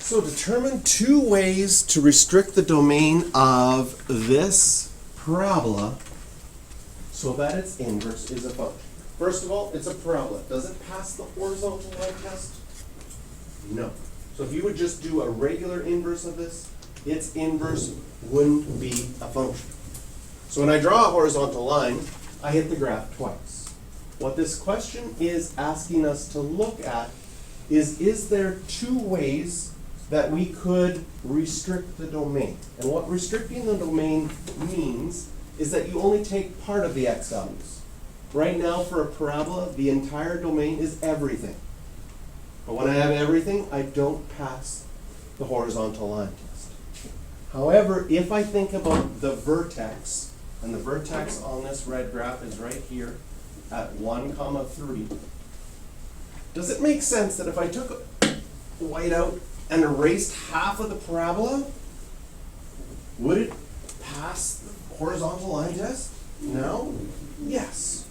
So determine two ways to restrict the domain of this parabola so that its inverse is a function. First of all, it's a parabola. Does it pass the horizontal line test? No. So if you would just do a regular inverse of this, its inverse wouldn't be a function. So when I draw a horizontal line, I hit the graph twice. What this question is asking us to look at is there two ways that we could restrict the domain? And what restricting the domain means is that you only take part of the x values. Right now for a parabola, the entire domain is everything. But when I have everything, I don't pass the horizontal line test. However, if I think about the vertex, and the vertex on this red graph is right here at 1, 3, does it make sense that if I took white out and erased half of the parabola, would it pass the horizontal line test? No? Yes.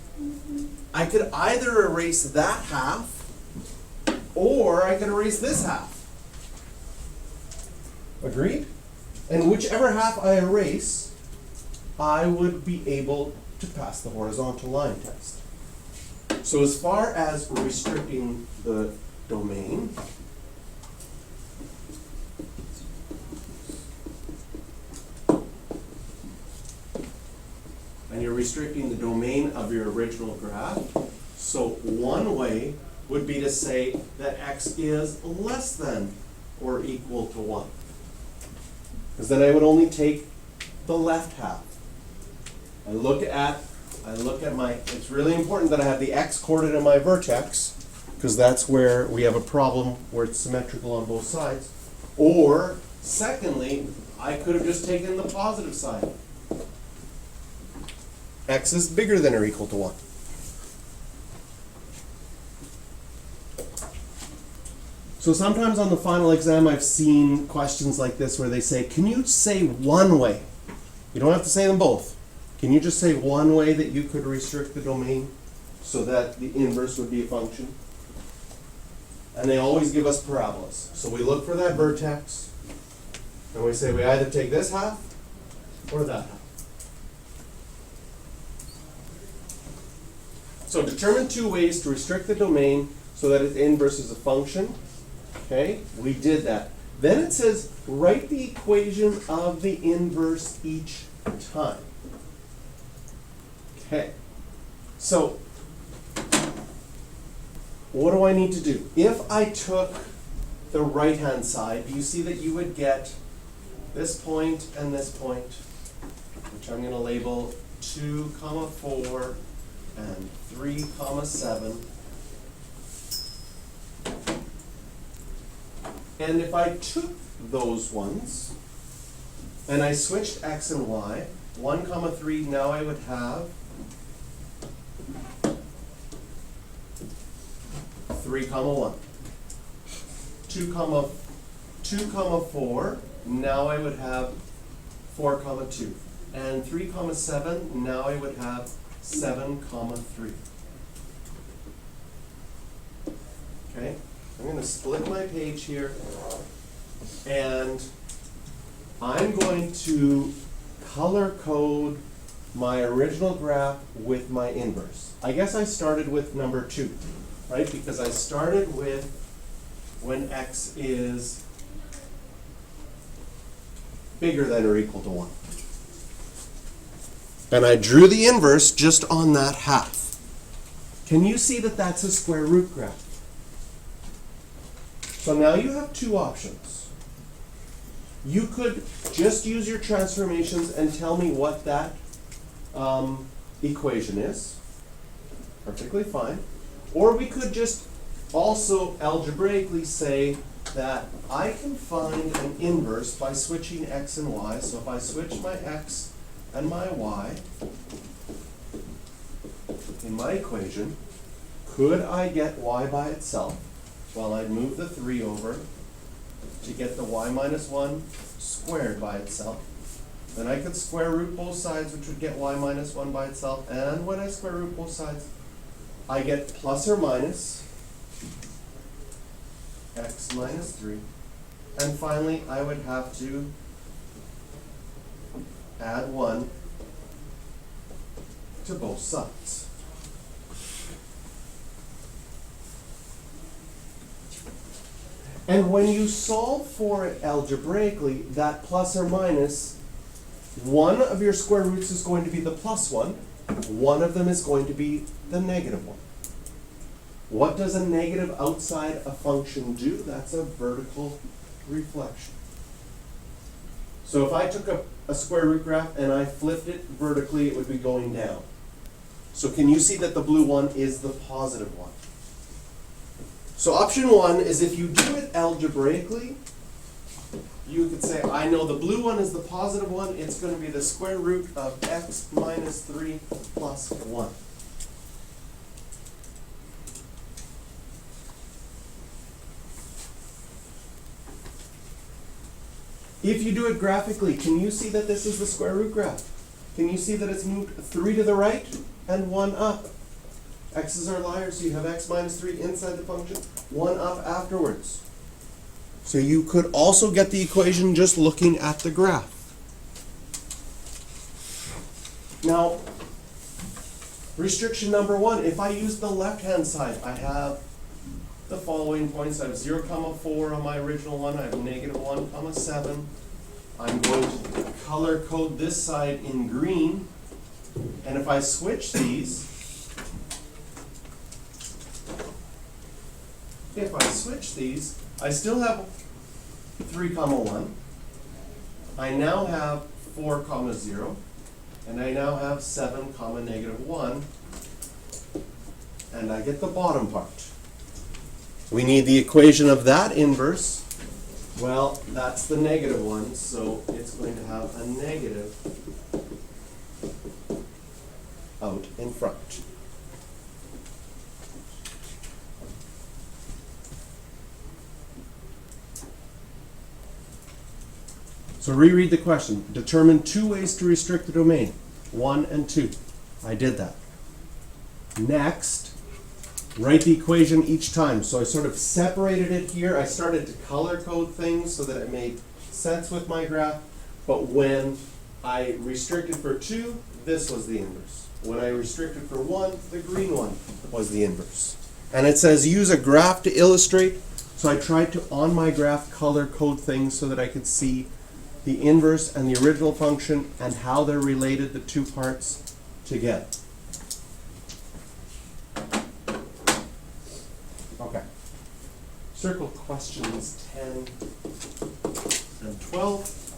I could either erase that half, or I could erase this half. Agreed? And whichever half I erase, I would be able to pass the horizontal line test. So as far as restricting the domain, and you're restricting the domain of your original graph, so one way would be to say that x is less than or equal to 1. Because then I would only take the left half. I look at my, it's really important that I have the x coordinate in my vertex, because that's where we have a problem where it's symmetrical on both sides. Or, secondly, I could have just taken the positive side. X is bigger than or equal to 1. So sometimes on the final exam I've seen questions like this where they say, can you say one way? You don't have to say them both. Can you just say one way that you could restrict the domain so that the inverse would be a function? And they always give us parabolas. So we look for that vertex, and we say we either take this half or that half. So determine two ways to restrict the domain so that its inverse is a function. Okay, we did that. Then it says write the equation of the inverse each time. Okay, so what do I need to do? If I took the right-hand side, do you see that you would get this point and this point, which I'm going to label 2, 4, and 3, 7. And if I took those ones and I switched x and y, 1, 3, now I would have 3, 1. 2, 4, now I would have 4, 2. And 3, 7, now I would have 7, 3. Okay, I'm going to split my page here, and I'm going to color code my original graph with my inverse. I guess I started with number 2, right? Because I started with when x is bigger than or equal to 1. And I drew the inverse just on that half. Can you see that that's a square root graph? So now you have two options. You could just use your transformations and tell me what that equation is. Perfectly fine. Or we could just also algebraically say that I can find an inverse by switching x and y. So if I switch my x and my y in my equation, could I get y by itself? Well, I'd move the 3 over to get the y minus 1 squared by itself. Then I could square root both sides, which would get y minus 1 by itself. And when I square root both sides, I get plus or minus x minus 3 And finally, I would have to add 1 to both sides. And when you solve for it algebraically, that plus or minus, one of your square roots is going to be the plus one of them is going to be the negative one. What does a negative outside a function do? That's a vertical reflection. So if I took a square root graph and I flipped it vertically, it would be going down. So can you see that the blue one is the positive one? So option 1 is if you do it algebraically, you could say, I know the blue one is the positive one, it's going to be the square root of x minus 3 plus 1. If you do it graphically, can you see that this is the square root graph? Can you see that it's moved 3 to the right and 1 up? X's are liars, so you have x minus 3 inside the function, 1 up afterwards. So you could also get the equation just looking at the graph. Now, restriction number 1, if I use the left-hand side, I have the following points. I have 0, 4 on my original one. I have negative 1, 7. I'm going to color code this side in green. And if I switch these, I still have 3, 1. I now have 4, 0. And I now have 7, negative 1. And I get the bottom part. We need the equation of that inverse. Well, that's the negative one, so it's going to have a negative out in front. So reread the question. Determine 2 ways to restrict the domain. 1 and 2. I did that. Next, write the equation each time. So I sort of separated it here. I started to color code things so that it made sense with my graph. But when I restricted for 2, this was the inverse. When I restricted for 1, the green one was the inverse. And it says use a graph to illustrate. So I tried to, on my graph, color code things so that I could see the inverse and the original function and how they're related, the two parts, together. Okay. Circle questions 10 and 12.